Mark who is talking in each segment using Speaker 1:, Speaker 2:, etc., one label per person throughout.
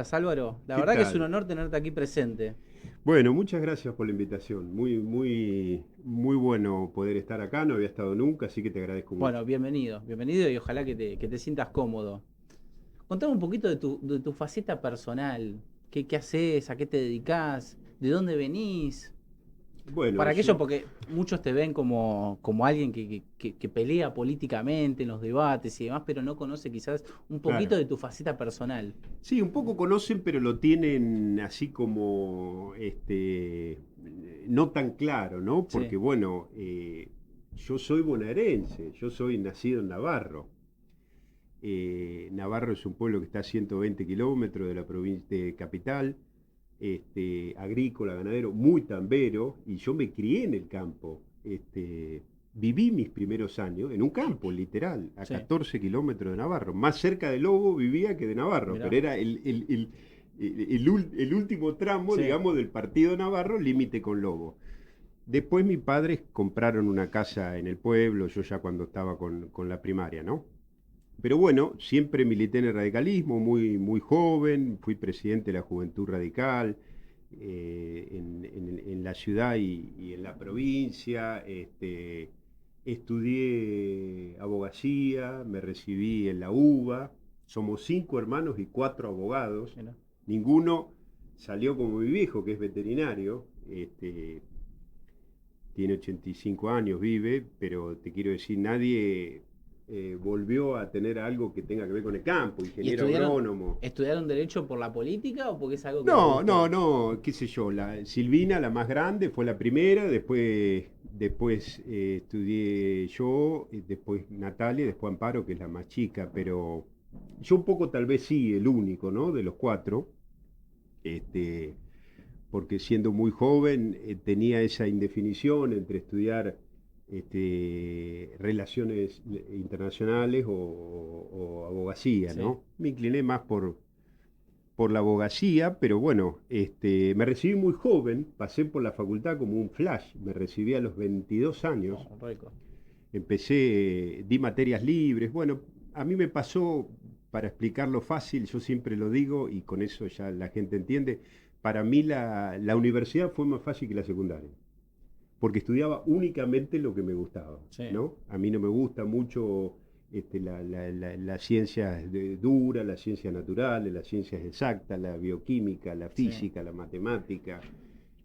Speaker 1: estás, Álvaro? La
Speaker 2: ¿Qué
Speaker 1: verdad que es un
Speaker 2: tal?
Speaker 1: honor tenerte aquí presente.
Speaker 2: Bueno, muchas gracias por la invitación. Muy bueno poder estar acá. No había estado nunca, así que te agradezco mucho.
Speaker 1: Bueno, bienvenido, bienvenido y ojalá que te sientas cómodo. Contame un poquito de tu faceta personal. ¿Qué haces? ¿A qué te dedicás? ¿De dónde venís?
Speaker 2: Bueno,
Speaker 1: Para aquello,
Speaker 2: yo,
Speaker 1: porque muchos te ven como alguien que pelea políticamente en los debates y demás, pero no conoce quizás un poquito
Speaker 2: claro.
Speaker 1: de tu faceta personal.
Speaker 2: Sí, un poco conocen, pero lo tienen así como, no tan claro, ¿no?
Speaker 1: Sí,
Speaker 2: Porque bueno, yo soy bonaerense, yo soy nacido en Navarro. Navarro es un pueblo que está a 120 kilómetros de la provincia de capital, agrícola, ganadero, muy tambero, y yo me crié en el campo. Viví mis primeros años en un campo, literal, a
Speaker 1: sí,
Speaker 2: 14 kilómetros de Navarro. Más cerca de Lobo vivía que de Navarro,
Speaker 1: mirá,
Speaker 2: pero era el último tramo,
Speaker 1: sí,
Speaker 2: digamos, del partido de Navarro, límite con Lobo. Después mis padres compraron una casa en el pueblo, yo ya cuando estaba con la primaria, ¿no? Pero bueno, siempre milité en el radicalismo, muy joven, fui presidente de la Juventud Radical en la ciudad y en la provincia. Estudié abogacía, me recibí en la UBA. Somos 5 hermanos y 4 abogados.
Speaker 1: mirá.
Speaker 2: Ninguno salió como mi viejo, que es veterinario. Tiene 85 años, vive, pero te quiero decir, nadie volvió a tener algo que tenga que ver con el campo,
Speaker 1: ¿Y
Speaker 2: ingeniero
Speaker 1: estudiaron,
Speaker 2: agrónomo.
Speaker 1: estudiaron derecho por la política o porque es algo que les
Speaker 2: No, no,
Speaker 1: gustó?
Speaker 2: no, qué sé yo, la Silvina, la más grande, fue la primera, después estudié yo, después Natalia, después Amparo, que es la más chica, pero yo un poco tal vez sí, el único, ¿no? De los 4, este, porque siendo muy joven tenía esa indefinición entre estudiar relaciones internacionales o abogacía,
Speaker 1: Sí.
Speaker 2: ¿no? Me incliné más por la abogacía, pero bueno, me recibí muy joven, pasé por la facultad como un flash, me recibí a los 22 años,
Speaker 1: Oh, rico.
Speaker 2: di materias libres, bueno, a mí me pasó, para explicarlo fácil, yo siempre lo digo y con eso ya la gente entiende, para mí la universidad fue más fácil que la secundaria, porque estudiaba únicamente lo que me gustaba,
Speaker 1: Sí,
Speaker 2: ¿no? A mí no me gusta mucho la ciencia dura, las ciencias naturales, las ciencias exactas, la bioquímica, la
Speaker 1: sí.
Speaker 2: física, la matemática.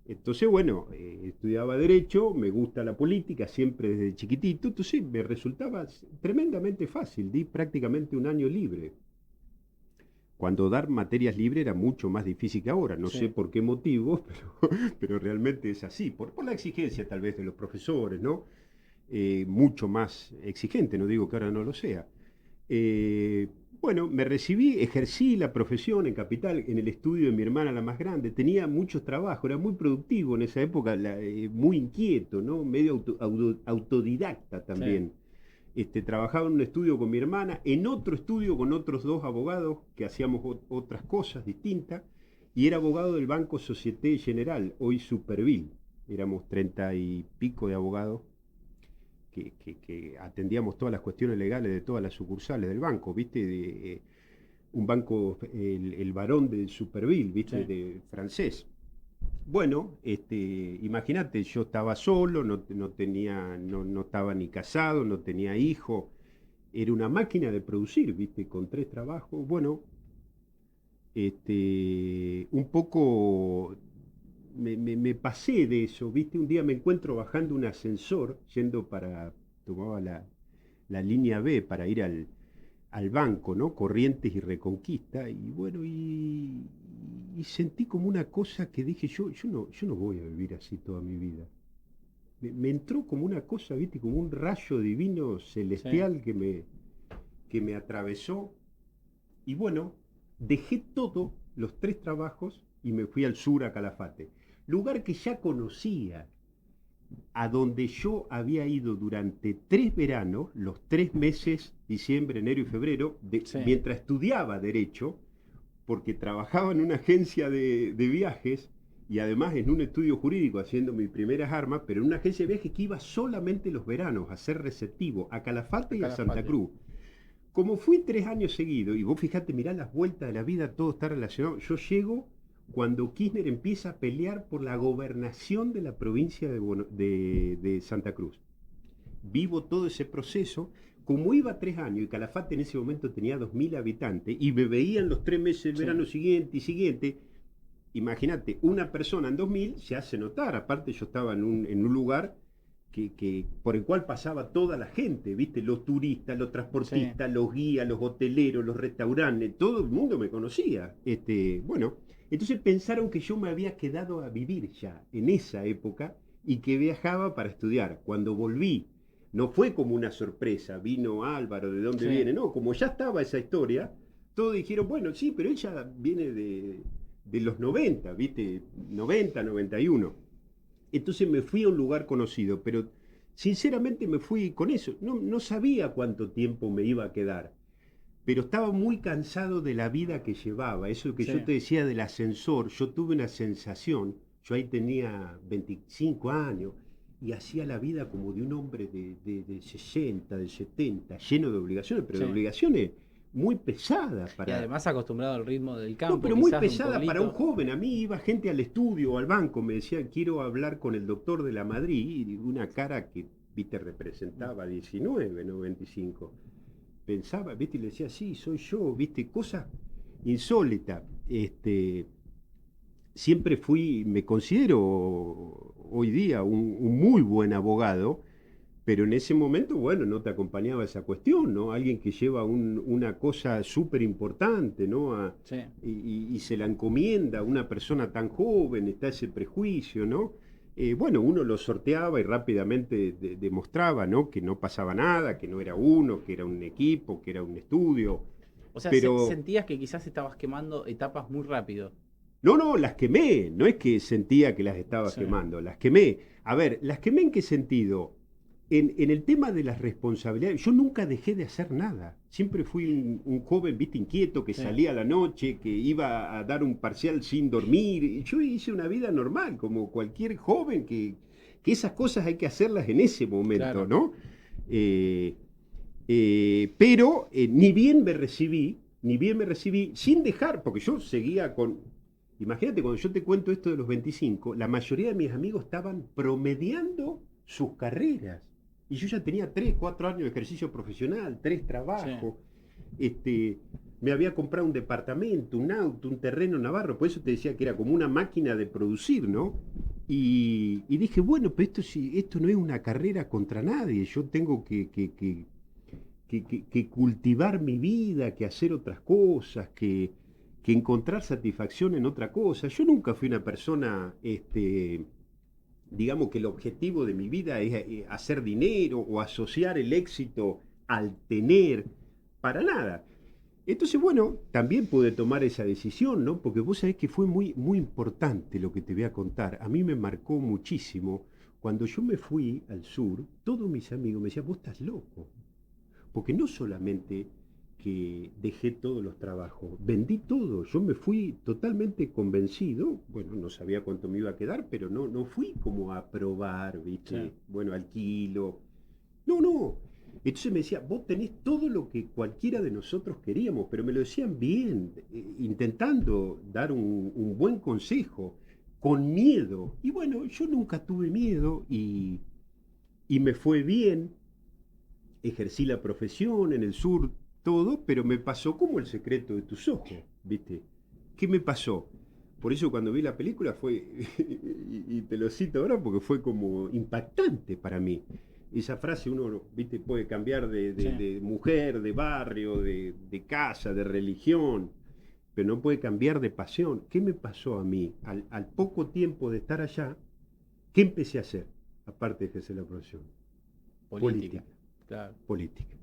Speaker 2: Entonces, bueno, estudiaba Derecho, me gusta la política, siempre desde chiquitito, entonces me resultaba tremendamente fácil, di prácticamente un año libre, cuando dar materias libres era mucho más difícil que ahora. No sé
Speaker 1: Sí.
Speaker 2: por qué motivo, pero realmente es así. Por la exigencia tal vez de los profesores, ¿no? Mucho más exigente, no digo que ahora no lo sea. Eh, bueno, me recibí, ejercí la profesión en Capital, en el estudio de mi hermana la más grande. Tenía mucho trabajo, era muy productivo en esa época, muy inquieto, ¿no? Medio autodidacta
Speaker 1: Sí.
Speaker 2: también. Trabajaba en un estudio con mi hermana, en otro estudio con otros 2 abogados que hacíamos otras cosas distintas, y era abogado del Banco Société General, hoy Superville. Éramos 30 y pico de abogados que atendíamos todas las cuestiones legales de todas las sucursales del banco, ¿viste? Un banco, el Barón de Superville, ¿viste?
Speaker 1: Sí.
Speaker 2: De francés. Bueno, imagínate, yo estaba solo, no estaba ni casado, no tenía hijo, era una máquina de producir, ¿viste? Con 3 trabajos. Bueno, un poco me pasé de eso, ¿viste? Un día me encuentro bajando un ascensor, tomaba la línea B para ir al banco, ¿no? Corrientes y Reconquista, y bueno, y sentí como una cosa que dije, yo no voy a vivir así toda mi vida. Me entró como una cosa, ¿viste? Como un rayo divino
Speaker 1: Sí.
Speaker 2: celestial que me atravesó, y bueno, dejé todos los 3 trabajos y me fui al sur a Calafate, lugar que ya conocía, a donde yo había ido durante 3 veranos, los 3 meses, diciembre, enero y febrero,
Speaker 1: Sí.
Speaker 2: mientras estudiaba Derecho, porque trabajaba en una agencia de viajes y además en un estudio jurídico haciendo mis primeras armas, pero en una agencia de viajes que iba solamente los veranos a ser receptivo a Calafate y
Speaker 1: Acá
Speaker 2: a
Speaker 1: la
Speaker 2: Santa
Speaker 1: Fate.
Speaker 2: Cruz. como fui 3 años seguidos, y vos fijate, mirá las vueltas de la vida, todo está relacionado. Yo llego cuando Kirchner empieza a pelear por la gobernación de la provincia de Santa Cruz. Vivo todo ese proceso. Como iba 3 años y Calafate en ese momento tenía 2.000 habitantes y me veían los 3 meses del
Speaker 1: Sí,
Speaker 2: verano siguiente y siguiente, imagínate, una persona en 2.000 se hace notar. Aparte yo estaba en un lugar por el cual pasaba toda la gente, ¿viste? Los turistas, los
Speaker 1: sí.
Speaker 2: transportistas, los guías, los hoteleros, los restaurantes, todo el mundo me conocía. Bueno, entonces pensaron que yo me había quedado a vivir ya en esa época y que viajaba para estudiar. Cuando volví, no fue como una sorpresa, vino Álvaro, ¿de dónde
Speaker 1: Sí.
Speaker 2: viene? No, como ya estaba esa historia, todos dijeron, bueno, sí, pero ella viene de los 90, ¿viste? 90, 91. Entonces me fui a un lugar conocido, pero sinceramente me fui con eso. No, no sabía cuánto tiempo me iba a quedar, pero estaba muy cansado de la vida que llevaba. Eso que
Speaker 1: Sí.
Speaker 2: yo te decía del ascensor, yo tuve una sensación, yo ahí tenía 25 años y hacía la vida como de un hombre de 60, de 70, lleno de obligaciones, pero de
Speaker 1: Sí.
Speaker 2: obligaciones muy pesadas
Speaker 1: Y
Speaker 2: para,
Speaker 1: además acostumbrado al ritmo del
Speaker 2: no,
Speaker 1: campo,
Speaker 2: pero muy
Speaker 1: quizás de un
Speaker 2: pesada para un
Speaker 1: pueblito.
Speaker 2: joven. A mí iba gente al estudio o al banco, me decía, quiero hablar con el doctor de la Madrid, y una cara que, viste, representaba 19, no 25. Pensaba, viste, y le decía, sí, soy yo, viste, cosas insólitas. Siempre fui, me considero hoy día un muy buen abogado, pero en ese momento, bueno, no te acompañaba esa cuestión, ¿no? Alguien que lleva una cosa súper importante, ¿no?
Speaker 1: Sí.
Speaker 2: Y se la encomienda a una persona tan joven, está ese prejuicio, ¿no? Bueno, uno lo sorteaba y rápidamente demostraba, ¿no? Que no pasaba nada, que no era uno, que era un equipo, que era un estudio,
Speaker 1: O sea,
Speaker 2: pero
Speaker 1: sentías que quizás estabas quemando etapas muy rápido.
Speaker 2: no, no, las quemé, no es que sentía que las estaba
Speaker 1: Sí.
Speaker 2: quemando, las quemé. A ver, ¿las quemé en qué sentido? En el tema de las responsabilidades, yo nunca dejé de hacer nada. Siempre fui un joven, viste, inquieto, que
Speaker 1: Sí.
Speaker 2: salía a la noche, que iba a dar un parcial sin dormir. Y yo hice una vida normal, como cualquier joven, que esas cosas hay que hacerlas en ese momento,
Speaker 1: Claro.
Speaker 2: ¿no? Eh, pero ni bien me recibí, sin dejar, porque yo seguía con, imagínate, cuando yo te cuento esto de los 25, la mayoría de mis amigos estaban promediando sus carreras. Y yo ya tenía 3, 4 años de ejercicio profesional, 3
Speaker 1: Sí.
Speaker 2: trabajos. Este, Me había comprado un departamento, un auto, un terreno en Navarro. Por eso te decía que era como una máquina de producir, ¿no? Y dije, bueno, pero esto no es una carrera contra nadie. Yo tengo que cultivar mi vida, que hacer otras cosas, que encontrar satisfacción en otra cosa. Yo nunca fui una persona, digamos que el objetivo de mi vida es hacer dinero o asociar el éxito al tener, para nada. Entonces, bueno, también pude tomar esa decisión, ¿no? Porque vos sabés que fue muy, muy importante lo que te voy a contar. A mí me marcó muchísimo. Cuando yo me fui al sur, todos mis amigos me decían, vos estás loco. Porque no solamente que dejé todos los trabajos, vendí todo. Yo me fui totalmente convencido. Bueno, no sabía cuánto me iba a quedar, pero no fui como a probar,
Speaker 1: Sí.
Speaker 2: ¿viste? Bueno, alquilo. No, no. Entonces me decía, vos tenés todo lo que cualquiera de nosotros queríamos, pero me lo decían bien, intentando dar un buen consejo, con miedo. Y bueno, yo nunca tuve miedo y me fue bien, ejercí la profesión en el sur, todo, pero me pasó como el secreto de tus ojos, ¿viste? ¿Qué me pasó? Por eso cuando vi la película fue, y te lo cito ahora porque fue como impactante para mí. Esa frase uno, viste, puede cambiar
Speaker 1: Sí.
Speaker 2: de mujer, de barrio, de casa, de religión, pero no puede cambiar de pasión. ¿Qué me pasó a mí? Al poco tiempo de estar allá, ¿qué empecé a hacer? Aparte de ejercer la profesión.
Speaker 1: Política.
Speaker 2: Política,
Speaker 1: Claro.
Speaker 2: política.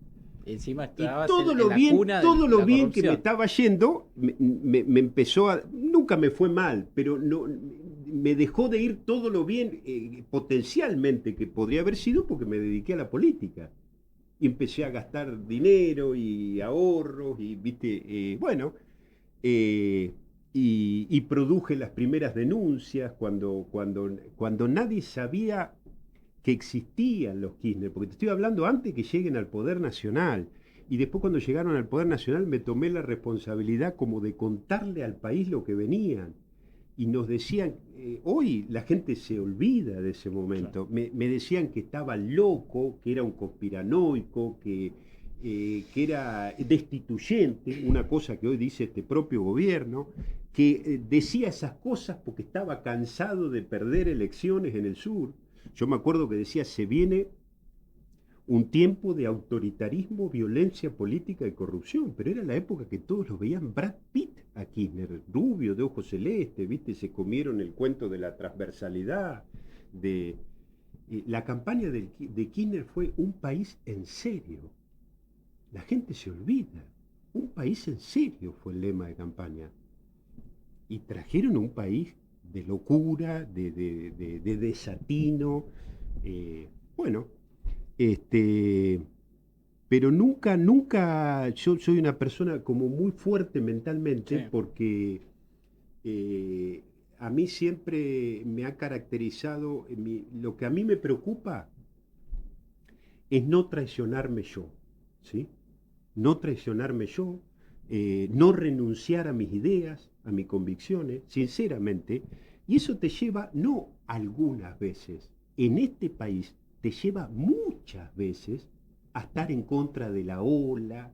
Speaker 1: Encima
Speaker 2: Y
Speaker 1: estabas en la cuna de
Speaker 2: todo lo
Speaker 1: la
Speaker 2: bien que me
Speaker 1: corrupción.
Speaker 2: estaba yendo, me empezó a, nunca me fue mal, pero no, me dejó de ir todo lo bien potencialmente que podría haber sido porque me dediqué a la política. Y empecé a gastar dinero y ahorros y, viste, bueno, eh, y produje las primeras denuncias cuando nadie sabía que existían los Kirchner, porque te estoy hablando antes que lleguen al poder nacional. y después cuando llegaron al Poder Nacional me tomé la responsabilidad como de contarle al país lo que venían. Y nos decían, hoy la gente se olvida de ese momento,
Speaker 1: Claro.
Speaker 2: me decían que estaba loco, que era un conspiranoico, que era destituyente, una cosa que hoy dice este propio gobierno, que decía esas cosas porque estaba cansado de perder elecciones en el sur. Yo me acuerdo que decía, se viene un tiempo de autoritarismo, violencia política y corrupción, pero era la época que todos lo veían Brad Pitt a Kirchner, rubio, de ojos celestes, ¿viste? Se comieron el cuento de la transversalidad, de... la campaña de Kirchner fue un país en serio. La gente se olvida. Un país en serio fue el lema de campaña. Y trajeron un país de locura, de desatino. Bueno, este, pero nunca, nunca, yo soy una persona como muy fuerte mentalmente
Speaker 1: Sí,
Speaker 2: porque eh, a mí siempre me ha caracterizado, lo que a mí me preocupa es no traicionarme yo, ¿sí? No traicionarme yo, no renunciar a mis ideas, a mis convicciones, sinceramente, y eso te lleva, no algunas veces, en este país te lleva muchas veces a estar en contra de la ola,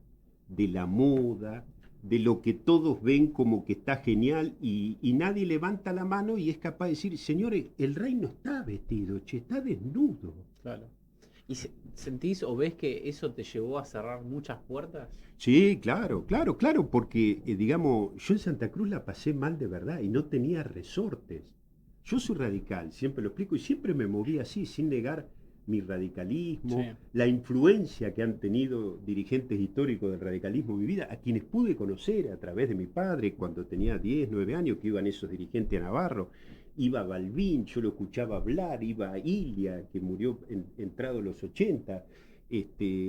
Speaker 2: de la moda, de lo que todos ven como que está genial y nadie levanta la mano y es capaz de decir, señores, el rey no está vestido, che, está desnudo.
Speaker 1: claro. ¿Y sentís o ves que eso te llevó a cerrar muchas puertas?
Speaker 2: Sí, claro, claro, claro, porque digamos, yo en Santa Cruz la pasé mal de verdad y no tenía resortes. Yo soy radical, siempre lo explico y siempre me moví así, sin negar mi
Speaker 1: Sí,
Speaker 2: radicalismo, la influencia que han tenido dirigentes históricos del radicalismo en mi vida, a quienes pude conocer a través de mi padre cuando tenía 10, 9 años, que iban esos dirigentes a Navarro. Iba Balbín, yo lo escuchaba hablar, iba Ilia, que murió entrado los 80,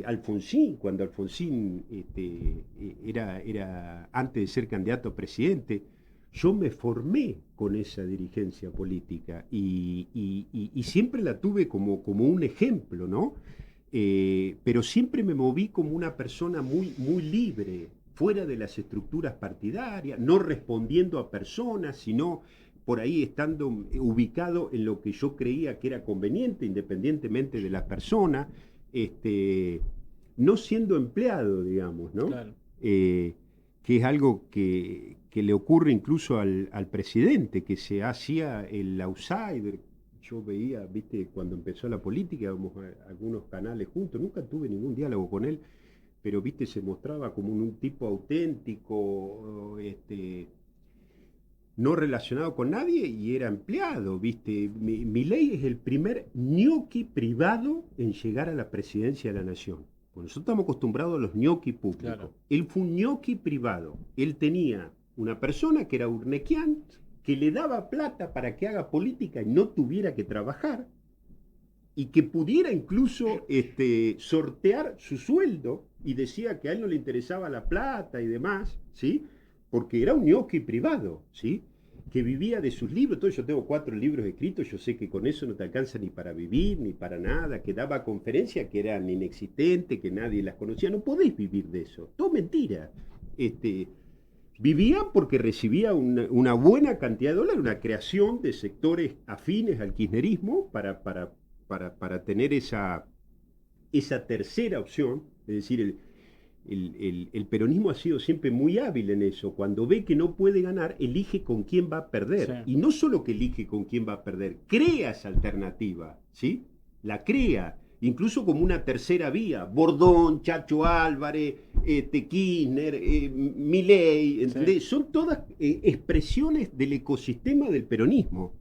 Speaker 2: Alfonsín, cuando Alfonsín era antes de ser candidato a presidente, yo me formé con esa dirigencia política y siempre la tuve como un ejemplo, ¿no? Pero siempre me moví como una persona muy, muy libre, fuera de las estructuras partidarias, no respondiendo a personas, sino por ahí estando ubicado en lo que yo creía que era conveniente, independientemente de la persona, este, no siendo empleado, digamos, ¿no?
Speaker 1: claro.
Speaker 2: Eh, que es algo que le ocurre incluso al presidente, que se hacía el outsider. Yo veía, viste, cuando empezó la política, íbamos a algunos canales juntos, nunca tuve ningún diálogo con él, pero viste, se mostraba como un tipo auténtico, no relacionado con nadie y era empleado, ¿viste? Milei es el primer ñoqui privado en llegar a la presidencia de la nación. Pues nosotros estamos acostumbrados a los ñoqui públicos.
Speaker 1: Claro.
Speaker 2: Él fue un ñoqui privado. Él tenía una persona que era Urnequian, que le daba plata para que haga política y no tuviera que trabajar, y que pudiera incluso sortear su sueldo y decía que a él no le interesaba la plata y demás, ¿sí? Porque era un ñoqui privado, ¿sí? Que vivía de sus libros. Entonces yo tengo 4 libros escritos, yo sé que con eso no te alcanza ni para vivir, ni para nada, que daba conferencias que eran inexistentes, que nadie las conocía. No podés vivir de eso, todo mentira. Vivía porque recibía una buena cantidad de dólares, una creación de sectores afines al kirchnerismo para tener esa tercera opción, es decir, el peronismo ha sido siempre muy hábil en eso. Cuando ve que no puede ganar, elige con quién va a
Speaker 1: Sí,
Speaker 2: perder. Y no solo que elige con quién va a perder, crea esa alternativa, ¿sí? La crea, incluso como una tercera vía. Bordón, Chacho Álvarez, Kirchner, Milei,
Speaker 1: sí.
Speaker 2: ¿entendés? Son todas expresiones del ecosistema del peronismo.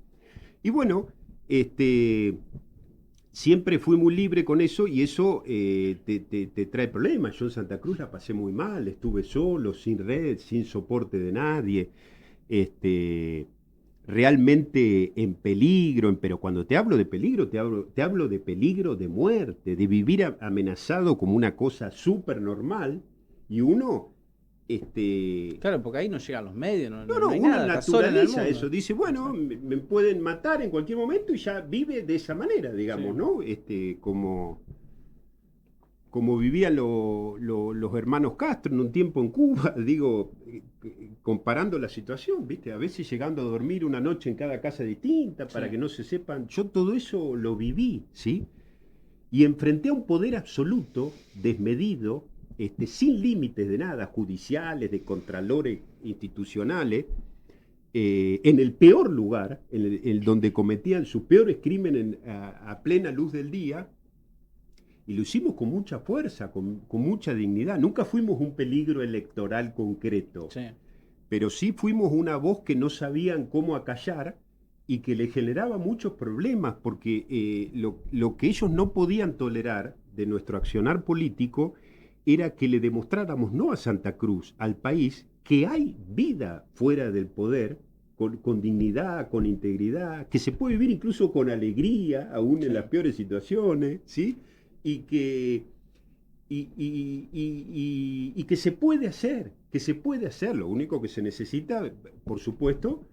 Speaker 2: Y bueno, este, siempre fui muy libre con eso y eso te trae problemas. Yo en Santa Cruz la pasé muy mal, estuve solo, sin red, sin soporte de nadie, este, realmente en peligro, pero cuando te hablo de peligro, te hablo de peligro de muerte, de vivir amenazado como una cosa súper normal y uno, este,
Speaker 1: Claro, porque ahí no llegan los medios, no,
Speaker 2: no,
Speaker 1: no
Speaker 2: no,
Speaker 1: hay
Speaker 2: uno
Speaker 1: nada, estás sola en el
Speaker 2: naturaliza eso,
Speaker 1: mundo.
Speaker 2: dice, bueno,
Speaker 1: Exacto.
Speaker 2: me pueden matar en cualquier momento y ya vive de esa manera,
Speaker 1: Sí.
Speaker 2: digamos, ¿no? como vivían los hermanos Castro en un tiempo en Cuba, digo, comparando la situación, ¿viste? A veces llegando a dormir una noche en cada casa distinta para
Speaker 1: Sí.
Speaker 2: que no se sepan. Yo todo eso lo viví, ¿sí? Y enfrenté a un poder absoluto, desmedido, sin límites de nada, judiciales, de contralores institucionales, en el peor lugar, en donde cometían sus peores crímenes a plena luz del día, y lo hicimos con mucha fuerza, con mucha dignidad. Nunca fuimos un peligro electoral concreto,
Speaker 1: Sí.
Speaker 2: pero sí fuimos una voz que no sabían cómo acallar y que le generaba muchos problemas, porque lo que ellos no podían tolerar de nuestro accionar político era que le demostráramos, no a Santa Cruz, al país, que hay vida fuera del poder, con dignidad, con integridad, que se puede vivir incluso con alegría, aún en
Speaker 1: Sí.
Speaker 2: las peores situaciones, ¿sí? Y que, y que se puede hacer, que se puede hacer. Lo único que se necesita, por supuesto,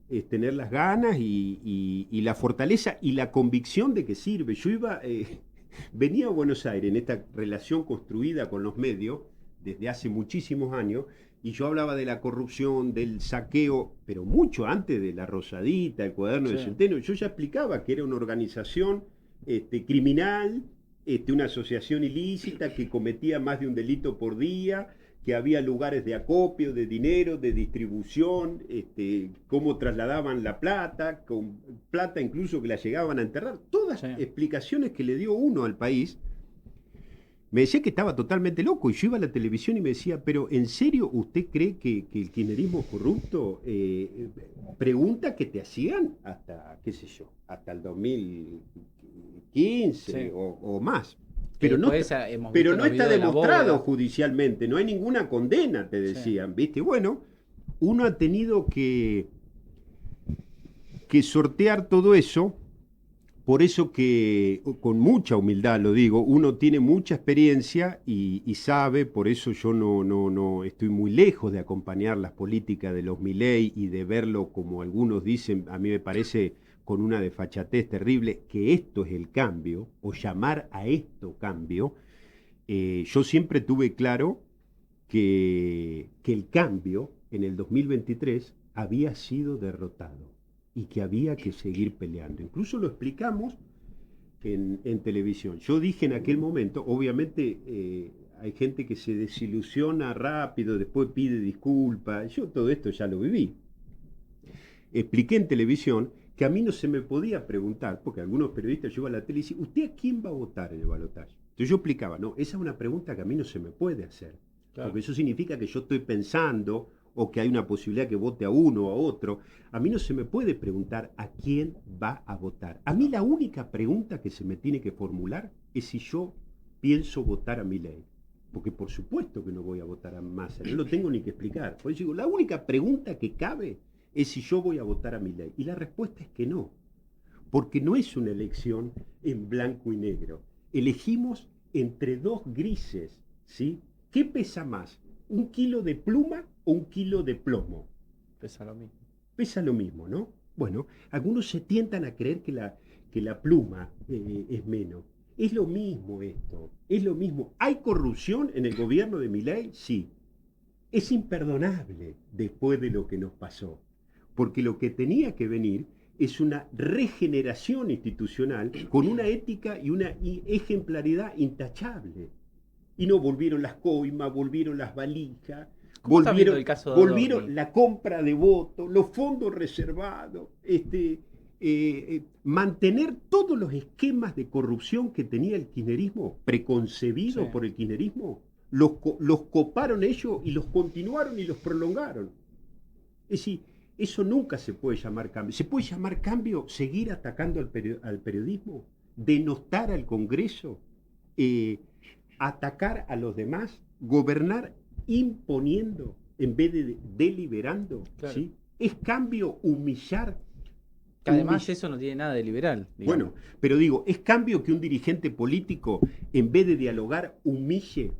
Speaker 2: es tener las ganas y la fortaleza y la convicción de que sirve. Venía a Buenos Aires en esta relación construida con los medios desde hace muchísimos años, y yo hablaba de la corrupción, del saqueo, pero mucho antes de la Rosadita, el cuaderno
Speaker 1: Sí.
Speaker 2: de Centeno. Yo ya explicaba que era una organización criminal, una asociación ilícita que cometía más de un delito por día, que había lugares de acopio, de dinero, de distribución, cómo trasladaban la plata, con plata incluso que la llegaban a enterrar. Todas
Speaker 1: Sí.
Speaker 2: explicaciones que le dio uno al país. Me decía que estaba totalmente loco, y yo iba a la televisión y me decía, pero ¿en serio usted cree que el kirchnerismo es corrupto? Pregunta que te hacían hasta, qué sé yo, hasta el 2015
Speaker 1: Sí.
Speaker 2: o más.
Speaker 1: Que
Speaker 2: Pero no,
Speaker 1: después hemos
Speaker 2: pero
Speaker 1: visto
Speaker 2: no
Speaker 1: los
Speaker 2: está
Speaker 1: videos de la
Speaker 2: demostrado
Speaker 1: bóveda.
Speaker 2: judicialmente, no hay ninguna condena, te
Speaker 1: Sí.
Speaker 2: decían, ¿viste? Bueno, uno ha tenido que sortear todo eso. Por eso que, con mucha humildad lo digo, uno tiene mucha experiencia y sabe, por eso yo no estoy muy lejos de acompañar las políticas de los Milei y de verlo, como algunos dicen, a mí me parece con una desfachatez terrible, que esto es el cambio, o llamar a esto cambio. Yo siempre tuve claro que el cambio en el 2023 había sido derrotado y que había que seguir peleando. Incluso lo explicamos en televisión. Yo dije en aquel momento, obviamente hay gente que se desilusiona rápido, después pide disculpas, yo todo esto ya lo viví. Expliqué en televisión que a mí no se me podía preguntar, porque algunos periodistas llegan a la tele y dicen, ¿usted a quién va a votar en el balotaje? Entonces yo explicaba, no, esa es una pregunta que a mí no se me puede hacer,
Speaker 1: Claro.
Speaker 2: porque eso significa que yo estoy pensando o que hay una posibilidad que vote a uno o a otro. A mí no se me puede preguntar a quién va a votar. A mí la única pregunta que se me tiene que formular es si yo pienso votar a Milei. Porque por supuesto que no voy a votar a Massa, no lo tengo ni que explicar. Por eso digo, la única pregunta que cabe es si yo voy a votar a Milei. Y la respuesta es que no. Porque no es una elección en blanco y negro. Elegimos entre dos grises, ¿sí? ¿Qué pesa más? ¿Un kilo de pluma o un kilo de plomo?
Speaker 1: Pesa lo mismo.
Speaker 2: Pesa lo mismo, ¿no? Bueno, algunos se tientan a creer que la pluma es menos. Es lo mismo esto, es lo mismo. ¿Hay corrupción en el gobierno de Milei? Sí. Es imperdonable después de lo que nos pasó, porque lo que tenía que venir es una regeneración institucional con una ética y una ejemplaridad intachable. Y no volvieron las coimas, volvieron las valijas,
Speaker 1: ¿Cómo estás viendo el caso de
Speaker 2: volvieron
Speaker 1: Adorni?
Speaker 2: la compra de votos, los fondos reservados, mantener todos los esquemas de corrupción que tenía el kirchnerismo, preconcebido
Speaker 1: Sí.
Speaker 2: por el kirchnerismo, los coparon ellos y los continuaron y los prolongaron. Es decir, eso nunca se puede llamar cambio. ¿Se puede llamar cambio seguir atacando al periodismo? ¿Denostar al Congreso? ¿Atacar a los demás? ¿Gobernar imponiendo en vez de deliberando?
Speaker 1: Claro.
Speaker 2: ¿Sí? ¿Es cambio humillar?
Speaker 1: Que además eso no tiene nada de liberal. Digamos.
Speaker 2: Bueno, pero digo, ¿es cambio que un dirigente político, en vez de dialogar, humille?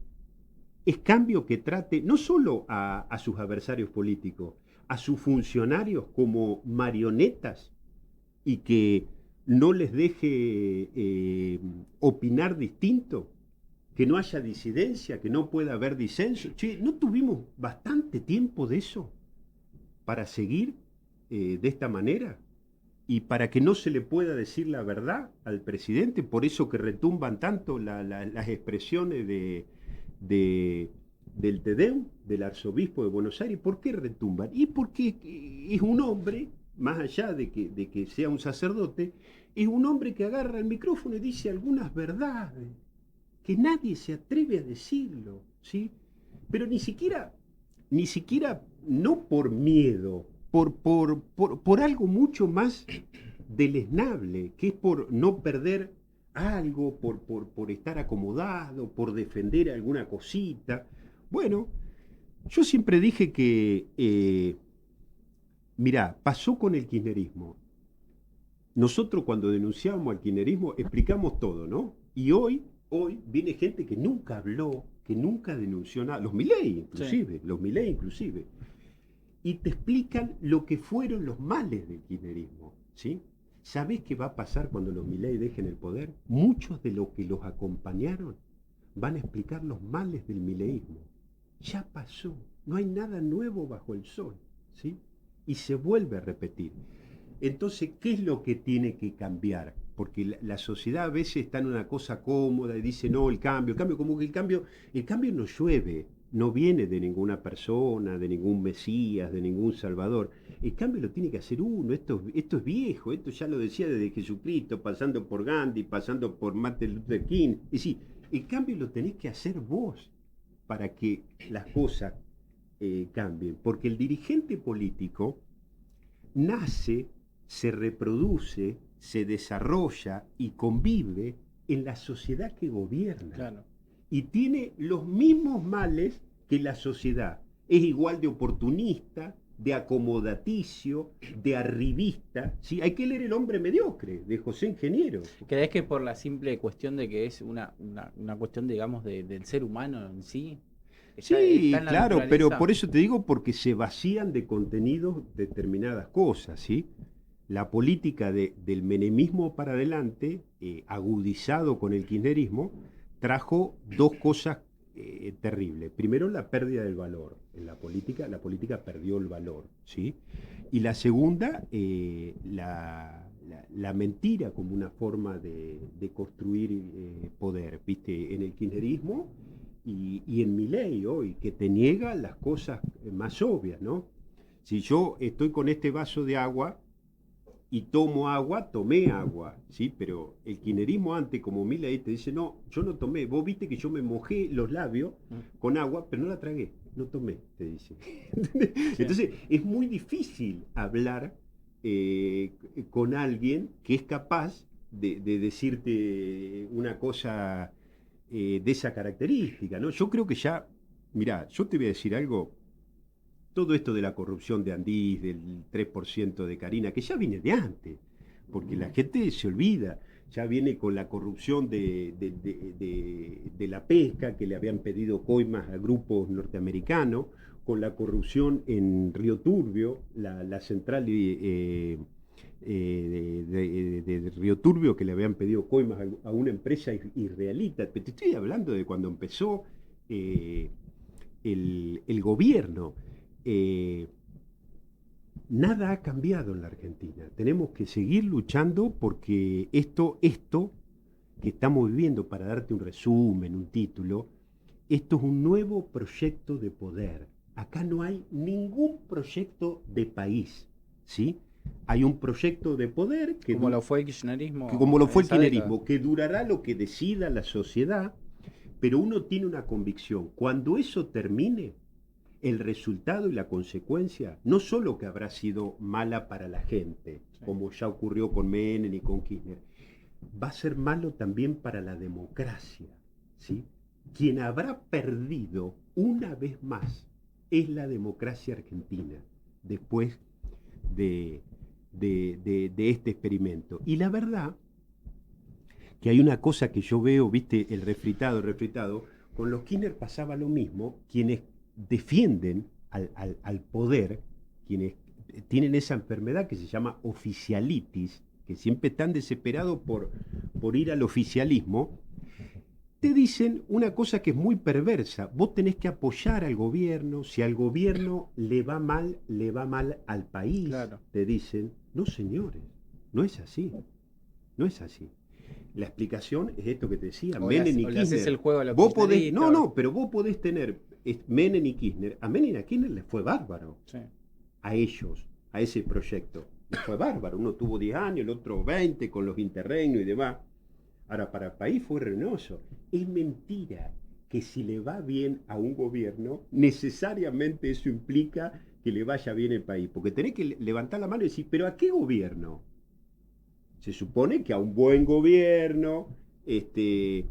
Speaker 2: ¿Es cambio que trate no solo a sus adversarios políticos, a sus funcionarios como marionetas, y que no les deje opinar distinto? que no haya disidencia, que no pueda haber disenso. Che, ¿no tuvimos bastante tiempo de eso para seguir de esta manera? Y para que no se le pueda decir la verdad al presidente, por eso que retumban tanto las expresiones del Tedeum, del arzobispo de Buenos Aires. ¿Por qué retumban? Y porque es un hombre, más allá de que sea un sacerdote, es un hombre que agarra el micrófono y dice algunas verdades, que nadie se atreve a decirlo, ¿sí? Pero ni siquiera, no por miedo, por algo mucho más deleznable, que es por no perder algo, por estar acomodado, por defender alguna cosita. Bueno, yo siempre dije que, mirá, pasó con el kirchnerismo. Nosotros cuando denunciábamos al kirchnerismo explicamos todo, ¿no? Y hoy viene gente que nunca habló, que nunca denunció nada, los Milei inclusive, y te explican lo que fueron los males del kirchnerismo, ¿sí? ¿Sabés qué va a pasar cuando los Milei dejen el poder? Muchos de los que los acompañaron van a explicar los males del mileísmo. Ya pasó, no hay nada nuevo bajo el sol, ¿sí? Y se vuelve a repetir. Entonces, ¿qué es lo que tiene que cambiar? Porque la sociedad a veces está en una cosa cómoda y dice, no, el cambio, como que el cambio no llueve, no viene de ninguna persona, de ningún Mesías, de ningún Salvador. El cambio lo tiene que hacer uno, esto es viejo, esto ya lo decía desde Jesucristo, pasando por Gandhi, pasando por Martin Luther King. Es decir, el cambio lo tenés que hacer vos para que las cosas cambien. Porque el dirigente político nace, se reproduce, se desarrolla y convive en la sociedad que gobierna.
Speaker 1: Claro.
Speaker 2: Y tiene los mismos males que la sociedad. Es igual de oportunista, de acomodaticio, de arribista. ¿Sí? Hay que leer El hombre mediocre, de José Ingeniero.
Speaker 1: ¿Crees que por la simple cuestión de que es una cuestión, digamos, del ser humano en sí?
Speaker 2: Sí, claro, pero por eso te digo, porque se vacían de contenidos determinadas cosas, ¿sí? La política del menemismo para adelante, agudizado con el kirchnerismo, trajo dos cosas terribles. Primero, la pérdida del valor. En la política perdió el valor, ¿sí? Y la segunda, la mentira como una forma de construir poder, ¿viste? En el kirchnerismo y en Milei hoy, que te niega las cosas más obvias, ¿no? Si yo estoy con este vaso de agua y tomo agua, tomé agua, ¿sí? Pero el kirchnerismo antes, como Milei, te dice, no, yo no tomé, vos viste que yo me mojé los labios con agua, pero no la tragué, no tomé, te dice. Sí. Entonces, es muy difícil hablar con alguien que es capaz de decirte una cosa de esa característica, ¿no? Yo creo que ya, mirá, yo te voy a decir algo, todo esto de la corrupción de Andís, del 3% de Karina, que ya viene de antes, porque la gente se olvida, ya viene con la corrupción de la pesca, que le habían pedido coimas a grupos norteamericanos, con la corrupción en Río Turbio, la central de Río Turbio, que le habían pedido coimas a una empresa israelita. Te estoy hablando de cuando empezó el gobierno. Nada ha cambiado en la Argentina. Tenemos que seguir luchando porque esto que estamos viviendo, para darte un resumen, un título, esto es un nuevo proyecto de poder. Acá no hay ningún proyecto de país, ¿sí? Hay un proyecto de poder que
Speaker 1: como lo fue el kirchnerismo.
Speaker 2: Como lo fue el kirchnerismo, que durará lo que decida la sociedad, pero uno tiene una convicción. Cuando eso termine, el resultado y la consecuencia, no solo que habrá sido mala para la gente, como ya ocurrió con Menem y con Kirchner, va a ser malo también para la democracia, ¿sí? Quien habrá perdido una vez más es la democracia argentina, después de este experimento. Y la verdad que hay una cosa que yo veo, viste, el refritado, con los Kirchner pasaba lo mismo, quienes defienden al poder, quienes tienen esa enfermedad que se llama oficialitis, que siempre están desesperados por ir al oficialismo, te dicen una cosa que es muy perversa. Vos tenés que apoyar al gobierno. Si al gobierno le va mal al país.
Speaker 1: Claro.
Speaker 2: Te dicen, no señores, no es así. No es así. La explicación es esto que te decía, Menem y
Speaker 1: O le haces
Speaker 2: Kirchner.
Speaker 1: el juego a los
Speaker 2: Vos podés,
Speaker 1: kirchneristas.
Speaker 2: no, pero vos podés tener Menem y Kirchner. A Menem y a Kirchner les fue bárbaro.
Speaker 1: Sí.
Speaker 2: A ellos, a ese proyecto. Les fue bárbaro. Uno tuvo 10 años, el otro 20 con los interregnos y demás. Ahora, para el país fue ruinoso. Es mentira que si le va bien a un gobierno, necesariamente eso implica que le vaya bien el país. Porque tenés que levantar la mano y decir, ¿pero a qué gobierno? Se supone que a un buen gobierno, que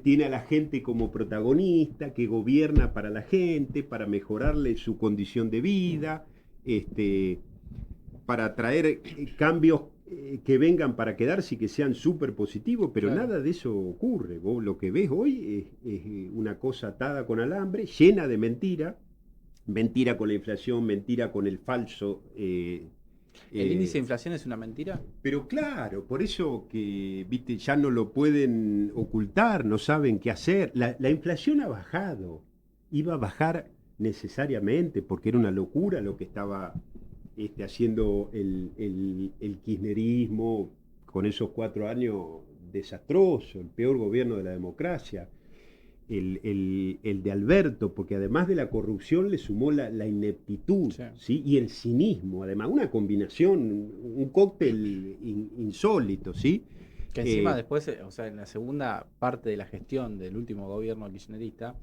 Speaker 2: tiene a la gente como protagonista, que gobierna para la gente, para mejorarle su condición de vida, para traer cambios que vengan para quedarse y que sean súper positivos, pero
Speaker 1: Claro.
Speaker 2: nada de eso ocurre. Vos lo que ves hoy es una cosa atada con alambre, llena de mentira, mentira con la inflación, mentira con el falso.
Speaker 1: ¿El índice de inflación es una mentira?
Speaker 2: Pero claro, por eso que viste, ya no lo pueden ocultar, no saben qué hacer. La inflación ha bajado, iba a bajar necesariamente, porque era una locura lo que estaba haciendo el kirchnerismo con esos 4 años desastrosos, el peor gobierno de la democracia. El de Alberto, porque además de la corrupción le sumó la ineptitud,
Speaker 1: Sí.
Speaker 2: ¿sí? Y el cinismo, además, una combinación, un cóctel insólito, ¿sí?
Speaker 1: Que encima después, o sea, en la segunda parte de la gestión del último gobierno kirchnerista,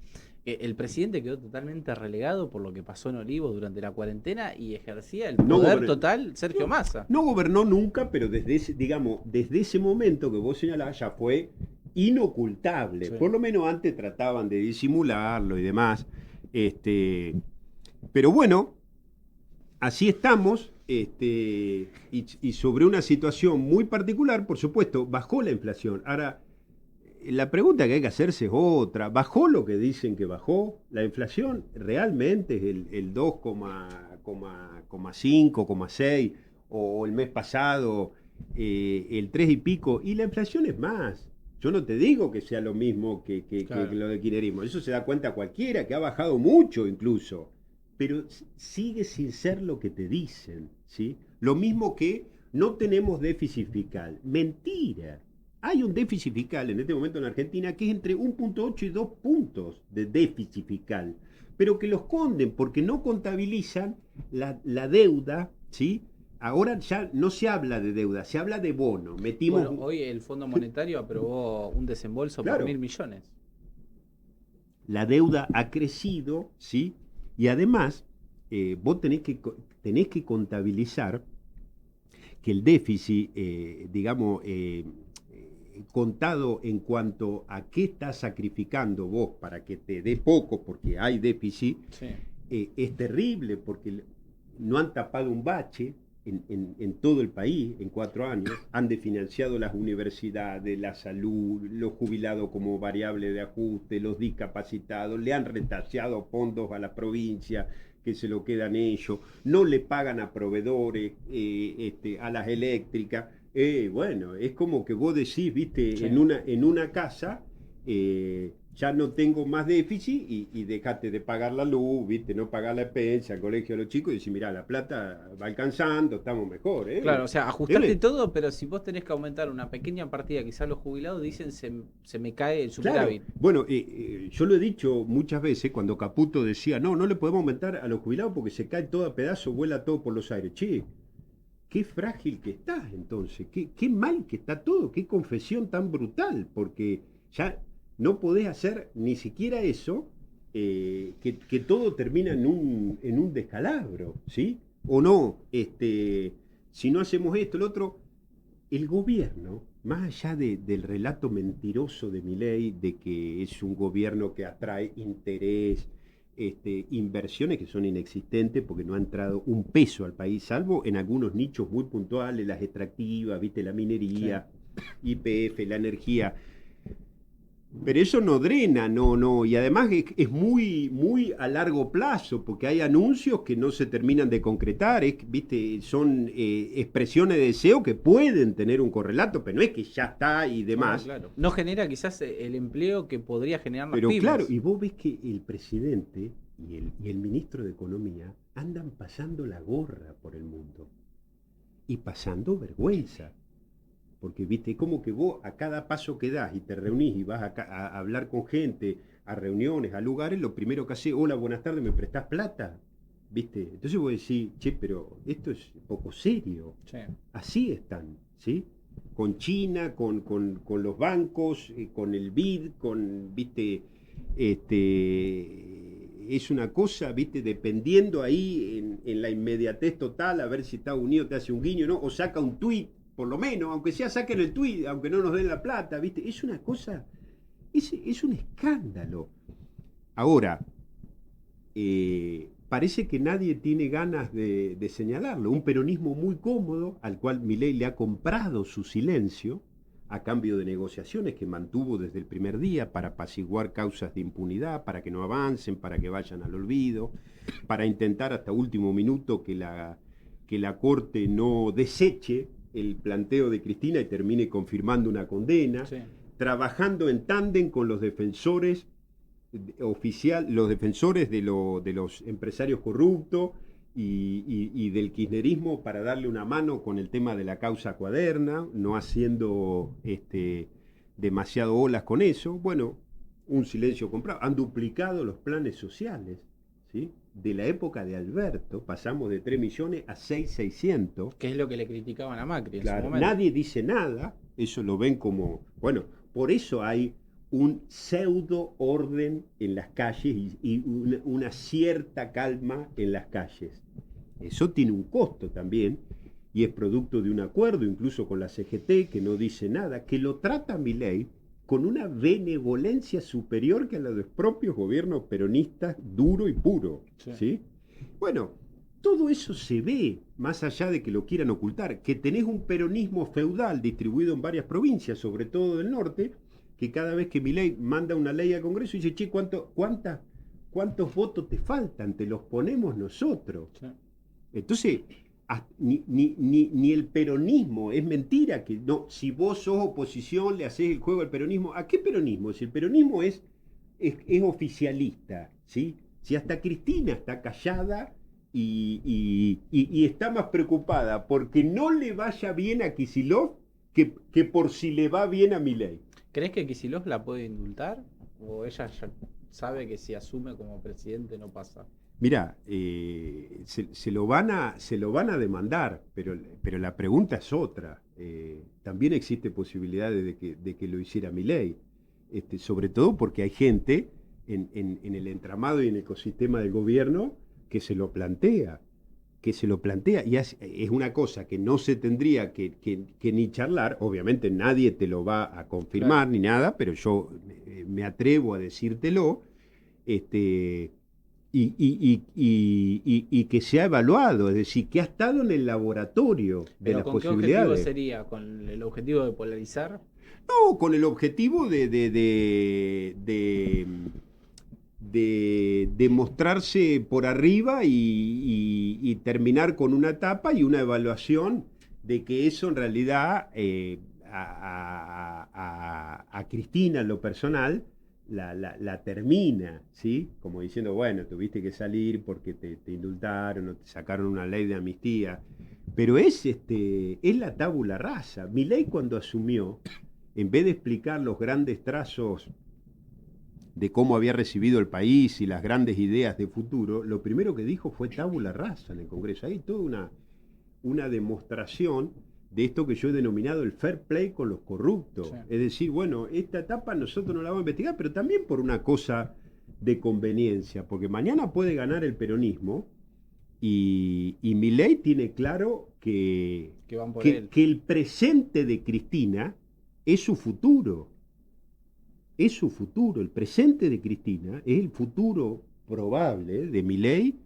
Speaker 1: el presidente quedó totalmente relegado por lo que pasó en Olivos durante la cuarentena y ejercía el
Speaker 2: No
Speaker 1: poder
Speaker 2: gobernó.
Speaker 1: total Sergio Massa.
Speaker 2: No gobernó nunca, pero desde ese momento que vos señalás ya fue inocultable.
Speaker 1: Sí.
Speaker 2: Por lo menos antes trataban de disimularlo y demás. Pero bueno, así estamos, y sobre una situación muy particular, por supuesto, bajó la inflación. Ahora, la pregunta que hay que hacerse es otra. ¿Bajó lo que dicen que bajó? La inflación realmente es el 2,5, 6, o el mes pasado el 3 y pico, y la inflación es más. Yo no te digo que sea lo mismo
Speaker 1: Claro.
Speaker 2: que lo del kirchnerismo, eso se da cuenta cualquiera, que ha bajado mucho incluso, pero sigue sin ser lo que te dicen, ¿sí? Lo mismo que no tenemos déficit fiscal. Mentira. Hay un déficit fiscal en este momento en Argentina que es entre 1,8 y 2 puntos de déficit fiscal, pero que lo esconden porque no contabilizan la deuda, ¿sí? Ahora ya no se habla de deuda, se habla de bono. Metimos.
Speaker 1: Bueno, hoy el Fondo Monetario aprobó un desembolso por
Speaker 2: Claro,
Speaker 1: 1.000 millones.
Speaker 2: la deuda ha crecido, ¿sí? Y además, vos tenés que contabilizar que el déficit, contado en cuanto a qué estás sacrificando vos para que te dé poco, porque hay déficit,
Speaker 1: Sí.
Speaker 2: es terrible, porque no han tapado un bache en todo el país en 4 años, han desfinanciado las universidades, la salud, los jubilados como variable de ajuste, los discapacitados, le han retaseado fondos a la provincia que se lo quedan ellos, no le pagan a proveedores, a las eléctricas. Bueno, es como que vos decís, viste,
Speaker 1: Sí.
Speaker 2: en una casa, ya no tengo más déficit y dejate de pagar la luz, viste, no pagar la expensa, el colegio de los chicos, y decís, mirá, la plata va alcanzando, estamos mejor, ¿eh?
Speaker 1: Claro, o sea, ajustaste todo, pero si vos tenés que aumentar una pequeña partida, quizás los jubilados dicen se me cae el
Speaker 2: Claro.
Speaker 1: superávit.
Speaker 2: Bueno, yo lo he dicho muchas veces cuando Caputo decía, no le podemos aumentar a los jubilados porque se cae todo a pedazos, vuela todo por los aires. Che, qué frágil que estás entonces, qué mal que está todo, qué confesión tan brutal, porque ya no podés hacer ni siquiera eso, que todo termina en un descalabro, ¿sí? O no, si no hacemos esto, el otro, el gobierno, más allá del relato mentiroso de Milei, de que es un gobierno que atrae interés, inversiones que son inexistentes porque no ha entrado un peso al país, salvo en algunos nichos muy puntuales, las extractivas, viste, la minería,
Speaker 1: Sí.
Speaker 2: YPF, la energía. Pero eso no drena, no, y además es muy a largo plazo, porque hay anuncios que no se terminan de concretar, viste, son expresiones de deseo que pueden tener un correlato, pero no es que ya está y
Speaker 1: No,
Speaker 2: demás.
Speaker 1: claro. No genera quizás el empleo que podría generar las
Speaker 2: Pero claro,
Speaker 1: pymes.
Speaker 2: y vos ves que el presidente y el ministro de Economía andan pasando la gorra por el mundo y pasando vergüenza. Porque, viste, como que vos a cada paso que das y te reunís y vas a hablar con gente, a reuniones, a lugares, lo primero que haces, hola, buenas tardes, ¿me prestás plata? ¿Viste? Entonces vos decís, che, pero esto es poco serio.
Speaker 1: Sí.
Speaker 2: Así están, ¿sí? Con China, con los bancos, con el BID, viste, es una cosa, viste, dependiendo ahí en la inmediatez total, a ver si Estados Unidos te hace un guiño, ¿no? O saca un tuit, por lo menos, aunque sea saquen el tuit, aunque no nos den la plata, viste, es una cosa, es un escándalo. Ahora, parece que nadie tiene ganas de señalarlo. Un peronismo muy cómodo, al cual Milei le ha comprado su silencio, a cambio de negociaciones que mantuvo desde el primer día para apaciguar causas de impunidad, para que no avancen, para que vayan al olvido, para intentar hasta último minuto que la Corte no deseche el planteo de Cristina y termine confirmando una condena,
Speaker 1: Sí.
Speaker 2: trabajando en tándem con los defensores los defensores de los empresarios corruptos y del kirchnerismo para darle una mano con el tema de la causa Cuaderna, no haciendo demasiado olas con eso. Bueno, un silencio comprado. Han duplicado los planes sociales, ¿sí? De la época de Alberto pasamos de 3 millones a 6.600.000.
Speaker 1: Que es lo que le criticaban a Macri en su
Speaker 2: Claro,
Speaker 1: momento.
Speaker 2: nadie dice nada, eso lo ven como, bueno, por eso hay un pseudo orden en las calles y una cierta calma en las calles. Eso tiene un costo también y es producto de un acuerdo, incluso con la CGT, que no dice nada, que lo trata Milei con una benevolencia superior que a la de los propios gobiernos peronistas duro y puro.
Speaker 1: Sí.
Speaker 2: ¿Sí? Bueno, todo eso se ve, más allá de que lo quieran ocultar, que tenés un peronismo feudal distribuido en varias provincias, sobre todo del norte, que cada vez que Milei manda una ley al Congreso dice, che, ¿cuántos votos te faltan? Te los ponemos nosotros.
Speaker 1: Sí.
Speaker 2: Entonces, ni el peronismo, es mentira que no, si vos sos oposición le haces el juego al peronismo. ¿A qué peronismo? Si el peronismo es oficialista, ¿sí? Si hasta Cristina está callada y está más preocupada porque no le vaya bien a Kicillof que por si le va bien a Milei.
Speaker 1: ¿Crees que Kicillof la puede indultar? ¿O ella ya sabe que si asume como presidente no pasa?
Speaker 2: Mirá, se lo van a demandar, pero la pregunta es otra. También existe posibilidad de que lo hiciera Milei, sobre todo porque hay gente en el entramado y en el ecosistema del gobierno que se lo plantea, y es una cosa que no se tendría que ni charlar. Obviamente nadie te lo va a confirmar,
Speaker 1: Claro.
Speaker 2: ni nada, pero yo me atrevo a decírtelo. este, y que se ha evaluado, es decir, que ha estado en el laboratorio de
Speaker 1: ¿Pero
Speaker 2: las
Speaker 1: con qué objetivo
Speaker 2: posibilidades.
Speaker 1: sería? ¿Con el objetivo de polarizar?
Speaker 2: No, con el objetivo de mostrarse por arriba y terminar con una etapa y una evaluación de que eso en realidad a Cristina en lo personal la termina, ¿sí? Como diciendo, bueno, tuviste que salir porque te indultaron o te sacaron una ley de amnistía. Pero es la tabula rasa. Milei cuando asumió, en vez de explicar los grandes trazos de cómo había recibido el país y las grandes ideas de futuro, lo primero que dijo fue tabula rasa en el Congreso. Hay toda una demostración de esto que yo he denominado el fair play con los corruptos.
Speaker 1: Sí.
Speaker 2: Es decir, bueno, esta etapa nosotros no la vamos a investigar, pero también por una cosa de conveniencia, porque mañana puede ganar el peronismo y Milei tiene claro
Speaker 1: Que van por él.
Speaker 2: que el presente de Cristina es su futuro. Es su futuro. El presente de Cristina es el futuro probable de Milei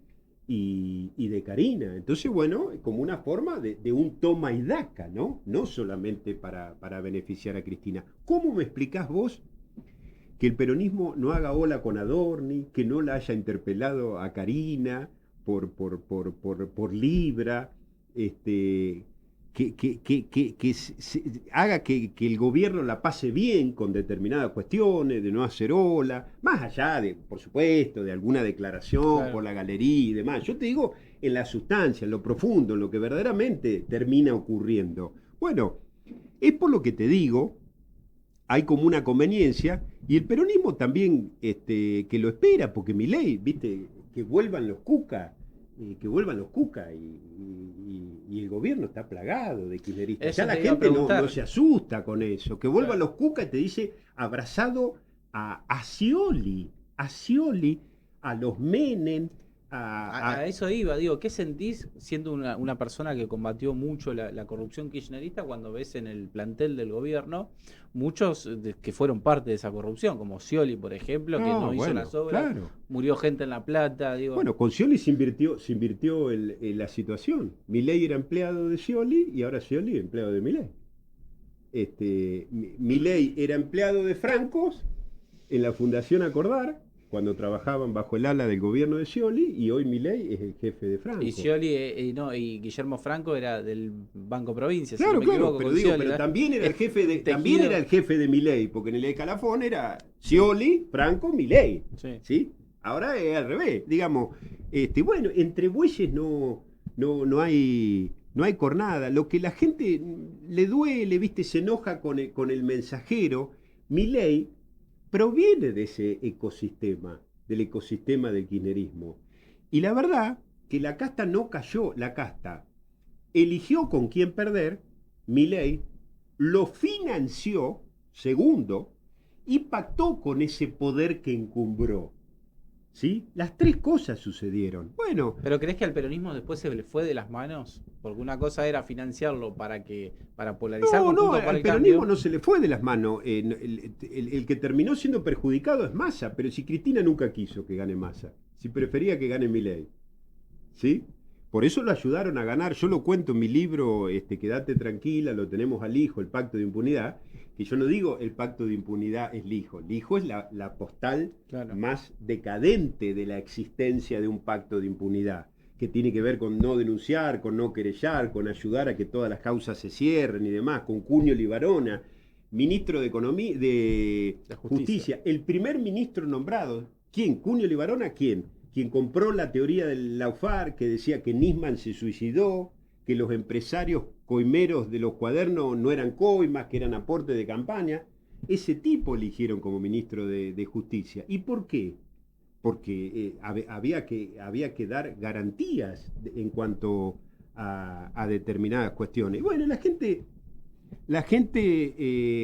Speaker 2: y de Karina. Entonces, bueno, como una forma de un toma y daca, ¿no? No solamente para beneficiar a Cristina. ¿Cómo me explicás vos que el peronismo no haga ola con Adorni, que no la haya interpelado a Karina por Libra, haga que el gobierno la pase bien con determinadas cuestiones, de no hacer ola, más allá de, por supuesto, de alguna declaración por la galería y demás. Yo te digo, en la sustancia, en lo profundo, en lo que verdaderamente termina ocurriendo. Bueno, es por lo que te digo, hay como una conveniencia, y el peronismo también que lo espera, porque Milei, viste, que vuelvan los cucas, y el gobierno está plagado de kirchneristas.
Speaker 1: Eso
Speaker 2: Ya la
Speaker 1: te iba a
Speaker 2: gente no
Speaker 1: preguntar.
Speaker 2: se asusta con eso. Que vuelvan
Speaker 1: Claro.
Speaker 2: los cucas, te dice, abrazado a Scioli, a los Menem,
Speaker 1: A eso iba, digo, ¿qué sentís siendo una persona que combatió mucho la corrupción kirchnerista cuando ves en el plantel del gobierno muchos que fueron parte de esa corrupción, como Scioli, por ejemplo, que
Speaker 2: No,
Speaker 1: no hizo
Speaker 2: bueno,
Speaker 1: las obras,
Speaker 2: claro.
Speaker 1: murió gente en La Plata, digo,
Speaker 2: Bueno, con Scioli se invirtió la situación. Milei era empleado de Scioli y ahora Scioli es empleado de Milei. Milei era empleado de Francos en la Fundación Acordar, cuando trabajaban bajo el ala del gobierno de Scioli, y hoy Milei es el jefe de
Speaker 1: y
Speaker 2: Franco.
Speaker 1: Scioli, no, y Guillermo Franco era del Banco Provincia, si no
Speaker 2: Claro,
Speaker 1: me
Speaker 2: claro,
Speaker 1: equivoco,
Speaker 2: pero
Speaker 1: con
Speaker 2: digo,
Speaker 1: Scioli,
Speaker 2: pero
Speaker 1: ¿verdad?
Speaker 2: también era el jefe también
Speaker 1: Tejido.
Speaker 2: era el jefe de Milei, porque en el escalafón era Scioli, Franco, Milei,
Speaker 1: Sí.
Speaker 2: ¿sí? Ahora es al revés, digamos, bueno, entre bueyes no hay cornada. Lo que la gente le duele, viste, se enoja con el mensajero. Milei proviene de ese ecosistema, del ecosistema del kirchnerismo. Y la verdad que la casta no cayó, la casta eligió con quién perder, Milei lo financió, segundo, y pactó con ese poder que encumbró. ¿Sí? Las tres cosas sucedieron. Bueno,
Speaker 1: ¿Pero crees que al peronismo después se le fue de las manos? Porque una cosa era financiarlo para polarizar
Speaker 2: no,
Speaker 1: con
Speaker 2: no,
Speaker 1: Juntos por
Speaker 2: al
Speaker 1: el
Speaker 2: peronismo
Speaker 1: Cambio.
Speaker 2: no se le fue de las manos. El que terminó siendo perjudicado es Massa, pero si Cristina nunca quiso que gane Massa, si prefería que gane Milei. ¿Sí? Por eso lo ayudaron a ganar. Yo lo cuento en mi libro, Quédate tranquila, lo tenemos al hijo, el pacto de impunidad, que yo no digo el pacto de impunidad es el hijo es la postal
Speaker 1: Claro.
Speaker 2: más decadente de la existencia de un pacto de impunidad, que tiene que ver con no denunciar, con no querellar, con ayudar a que todas las causas se cierren y demás, con Cunio Libarona, ministro de Economía, de
Speaker 1: La justicia.
Speaker 2: Justicia, el primer ministro nombrado. ¿Quién? ¿Cunio Libarona? ¿Quién? Quien compró la teoría del Laufar, que decía que Nisman se suicidó, que los empresarios coimeros de los cuadernos no eran coimas, que eran aportes de campaña. Ese tipo eligieron como ministro de Justicia. ¿Y por qué? Porque había que dar garantías en cuanto a determinadas cuestiones. Bueno, la gente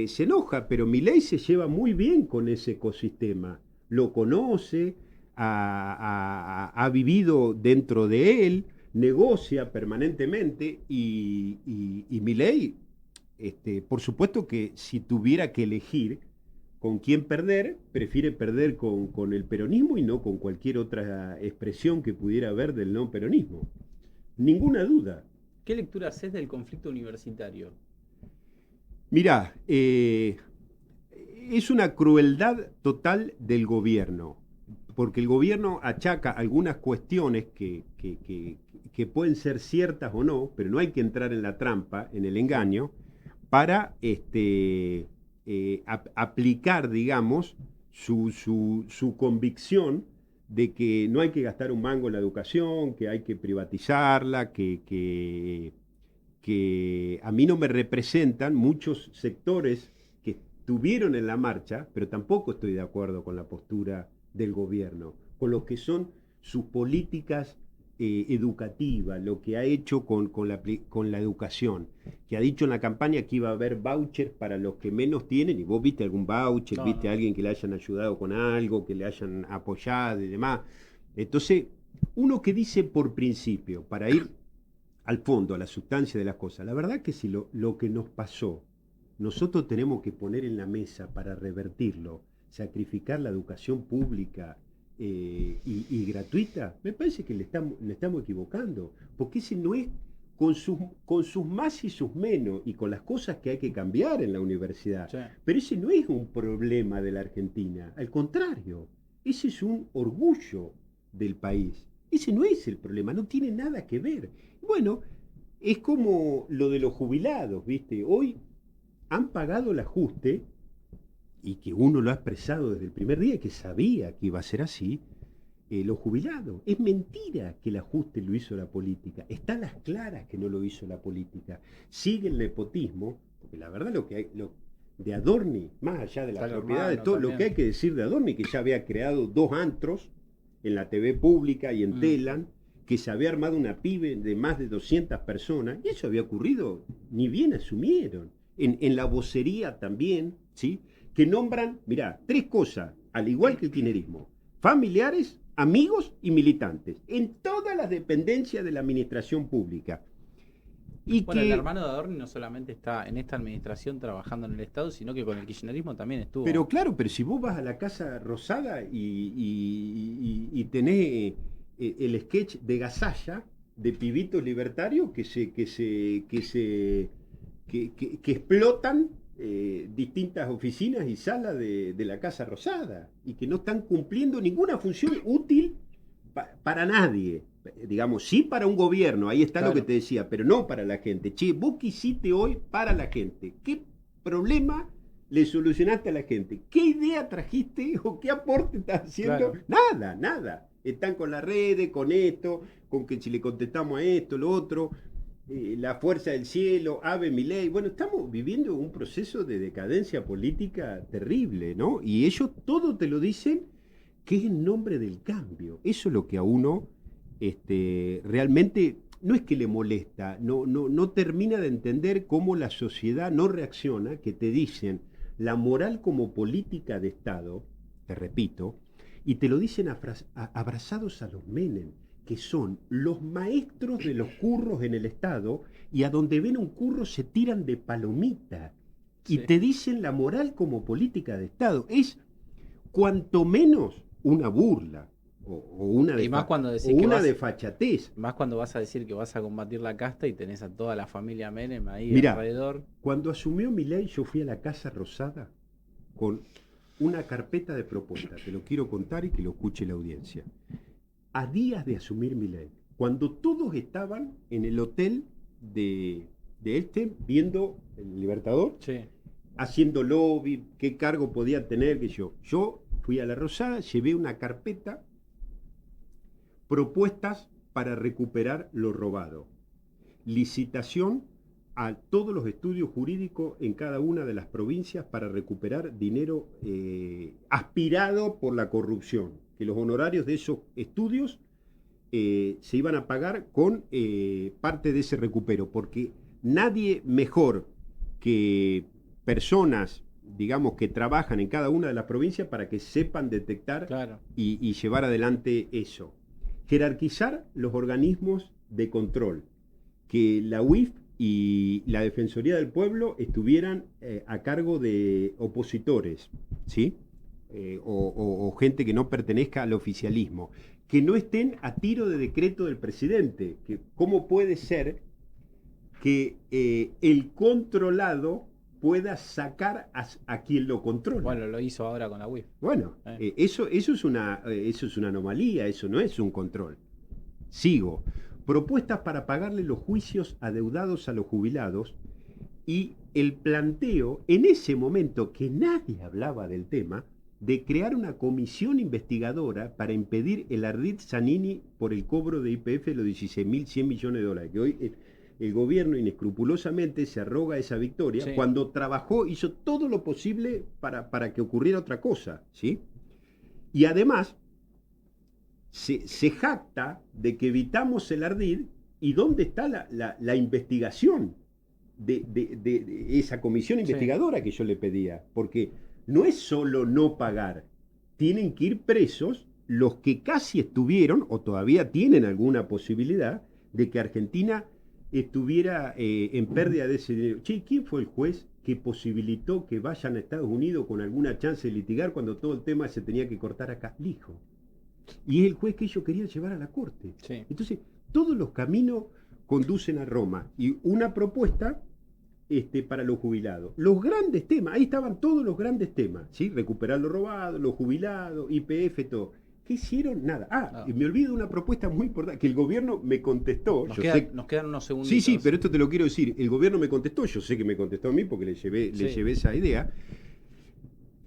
Speaker 2: se enoja, pero Milei se lleva muy bien con ese ecosistema. Lo conoce, ha vivido dentro de él, negocia permanentemente y Milei, por supuesto que si tuviera que elegir con quién perder, prefiere perder con el peronismo y no con cualquier otra expresión que pudiera haber del no peronismo. Ninguna duda.
Speaker 1: ¿Qué lectura haces del conflicto universitario?
Speaker 2: Mirá, es una crueldad total del gobierno, porque el gobierno achaca algunas cuestiones que pueden ser ciertas o no, pero no hay que entrar en la trampa, en el engaño, para aplicar, digamos, su convicción de que no hay que gastar un mango en la educación, que hay que privatizarla, que a mí no me representan muchos sectores que estuvieron en la marcha, pero tampoco estoy de acuerdo con la postura del gobierno, con lo que son sus políticas educativas, lo que ha hecho con la educación, que ha dicho en la campaña que iba a haber vouchers para los que menos tienen, y vos viste algún voucher,
Speaker 1: No,
Speaker 2: viste a
Speaker 1: no.
Speaker 2: alguien que le hayan ayudado con algo, que le hayan apoyado y demás. Entonces, uno que dice por principio, para ir al fondo, a la sustancia de las cosas. La verdad que si lo que nos pasó, nosotros tenemos que poner en la mesa para revertirlo, sacrificar la educación pública y gratuita, me parece que le estamos equivocando, porque ese no es con sus más y sus menos, y con las cosas que hay que cambiar en la universidad.
Speaker 1: Sí.
Speaker 2: Pero ese no es un problema de la Argentina, al contrario, ese es un orgullo del país. Ese no es el problema, no tiene nada que ver. Bueno, es como lo de los jubilados, ¿viste? Hoy han pagado el ajuste, y que uno lo ha expresado desde el primer día, que sabía que iba a ser así, los jubilados. Es mentira que el ajuste lo hizo la política. Está a las claras que no lo hizo la política. Sigue el nepotismo, porque la verdad de Adorni, más allá de la propiedad de todo, lo que hay que decir de Adorni, que ya había creado 2 antros en la TV pública y en Telan, que se había armado una pibe de más de 200 personas, y eso había ocurrido, ni bien asumieron. En la vocería también, ¿sí? Que nombran, mirá, 3 cosas, al igual que el kirchnerismo: familiares, amigos y militantes, en todas las dependencias de la administración pública.
Speaker 1: Y bueno, el hermano de Adorni no solamente está en esta administración trabajando en el Estado, sino que con el kirchnerismo también estuvo.
Speaker 2: Pero claro, pero si vos vas a la Casa Rosada y tenés el sketch de Gasalla, de pibitos libertarios que explotan distintas oficinas y salas de la Casa Rosada, y que no están cumpliendo ninguna función útil para nadie. Digamos, sí para un gobierno, ahí está, claro, lo que te decía, pero no para la gente. Che, vos qué hiciste hoy para la gente, ¿qué problema le solucionaste a la gente? ¿Qué idea trajiste o qué aporte estás haciendo? Claro. Nada. Están con las redes, con esto, con que si le contestamos a esto, lo otro, la fuerza del cielo, Ave Milei. Bueno, estamos viviendo un proceso de decadencia política terrible, ¿no? Y ellos todo te lo dicen que es en nombre del cambio. Eso es lo que a uno realmente no es que le molesta, no termina de entender cómo la sociedad no reacciona, que te dicen la moral como política de Estado, te repito, y te lo dicen abrazados a los Menem, que son los maestros de los curros en el Estado, y a donde ven un curro se tiran de palomita, y te dicen la moral como política de Estado. Es cuanto menos una burla, o una desfachatez.
Speaker 1: Más cuando vas a decir que vas a combatir la casta y tenés a toda la familia Menem ahí alrededor.
Speaker 2: Cuando asumió Milei, yo fui a la Casa Rosada con una carpeta de propuestas. Te lo quiero contar y que lo escuche la audiencia. A días de asumir Milei, cuando todos estaban en el hotel de viendo el Libertador, haciendo lobby, qué cargo podía tener, que yo fui a la Rosada, llevé una carpeta, propuestas para recuperar lo robado, licitación a todos los estudios jurídicos en cada una de las provincias para recuperar dinero aspirado por la corrupción, que los honorarios de esos estudios se iban a pagar con parte de ese recupero, porque nadie mejor que personas, digamos, que trabajan en cada una de las provincias para que sepan detectar y llevar adelante eso. Jerarquizar los organismos de control, que la UIF y la Defensoría del Pueblo estuvieran a cargo de opositores, ¿sí? O gente que no pertenezca al oficialismo, que no estén a tiro de decreto del presidente. Que ¿cómo puede ser que el controlado pueda sacar a quien lo controla?
Speaker 1: Bueno, lo hizo ahora con la UIF.
Speaker 2: Bueno, eso es una anomalía, eso no es un control. Sigo. Propuestas para pagarle los juicios adeudados a los jubilados, y el planteo, en ese momento que nadie hablaba del tema, de crear una comisión investigadora para impedir el ardid Zanini por el cobro de YPF de los 16.100 millones de dólares, que hoy el gobierno inescrupulosamente se arroga esa victoria, cuando trabajó, hizo todo lo posible para que ocurriera otra cosa, ¿sí? Y además se jacta de que evitamos el ardid, y ¿dónde está la investigación de esa comisión investigadora que yo le pedía? Porque no es solo no pagar, tienen que ir presos los que casi estuvieron, o todavía tienen alguna posibilidad, de que Argentina estuviera en pérdida de ese dinero. Che, ¿quién fue el juez que posibilitó que vayan a Estados Unidos con alguna chance de litigar cuando todo el tema se tenía que cortar acá? Lijo. Y es el juez que ellos querían llevar a la corte. Entonces, todos los caminos conducen a Roma y una propuesta para los jubilados. Los grandes temas, ahí estaban todos los grandes temas, ¿sí? Recuperar lo robado, los jubilados, YPF, todo. ¿Qué hicieron? Nada. Y me olvido una propuesta muy importante, que el gobierno me contestó.
Speaker 1: Nos quedan unos segundos.
Speaker 2: Sí, pero esto te lo quiero decir. El gobierno me contestó, yo sé que me contestó a mí porque le llevé esa idea.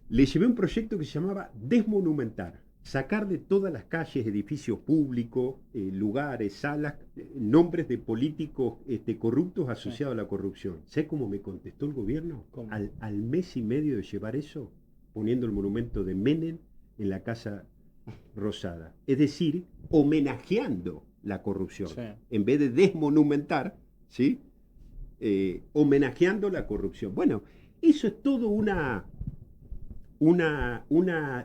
Speaker 2: Le llevé un proyecto que se llamaba desmonumentar. Sacar de todas las calles, edificios públicos, lugares, salas, nombres de políticos corruptos asociados a la corrupción. ¿Sabes cómo me contestó el gobierno? Al mes y medio de llevar eso, poniendo el monumento de Menem en la Casa Rosada. Es decir, homenajeando la corrupción. Sí. En vez de desmonumentar, ¿sí? Homenajeando la corrupción. Bueno, eso es todo una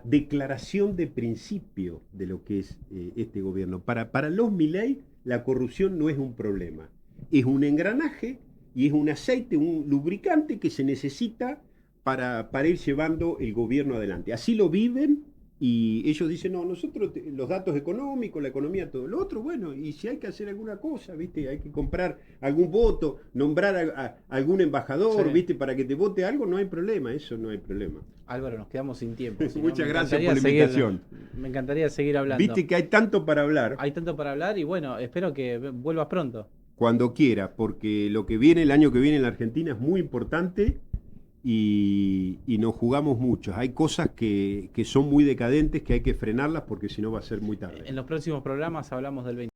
Speaker 2: declaración de principio de lo que es este gobierno. Para los Milei, la corrupción no es un problema. Es un engranaje y es un aceite, un lubricante que se necesita para ir llevando el gobierno adelante. Así lo viven. Y ellos dicen, no, nosotros los datos económicos, la economía, todo lo otro, bueno, y si hay que hacer alguna cosa, ¿viste? Hay que comprar algún voto, nombrar a algún embajador, sí, ¿viste? Para que te vote algo, no hay problema, eso no hay problema.
Speaker 1: Álvaro, nos quedamos sin tiempo.
Speaker 2: Muchas gracias por la invitación.
Speaker 1: Me encantaría seguir hablando.
Speaker 2: Viste que hay tanto para hablar.
Speaker 1: Hay tanto para hablar y bueno, espero que vuelvas pronto.
Speaker 2: Cuando quiera, porque lo que viene, el año que viene en la Argentina es muy importante. Y nos jugamos mucho. Hay cosas que son muy decadentes que hay que frenarlas porque si no va a ser muy tarde.
Speaker 1: En los próximos programas hablamos del 20.